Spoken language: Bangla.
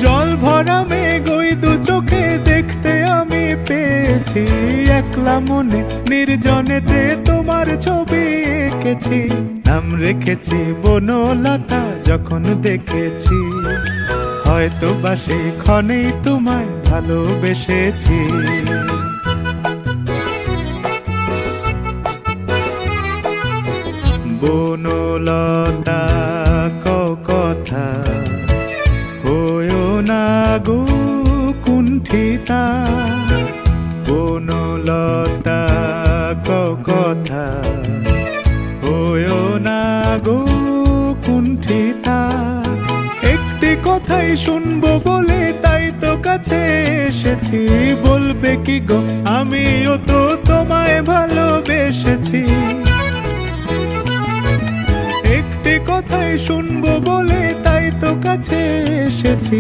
জল ভরা মেঘ ওই দু চোখে দেখতে আমি পেয়েছি, একলা মনে নির্জনেতে তোমার ছবি এঁকেছি। নাম রেখেছি বনলতা যখন দেখেছি, হয়তো বা সেই ক্ষণেই তোমায় ভালোবেসেছি। বনলতা কথা হয়ো না গো কুণ্ঠিতা, বনলতা কথা হয়ো না গো কুণ্ঠিতা। একটি কথাই শুনবো বলে তাই তো কাছে এসেছি, বলবে কি গো আমিও তো তোমায় ভালোবেসেছি। একটি কথাই শুনবো বলে তাই তো কাছে এসেছি,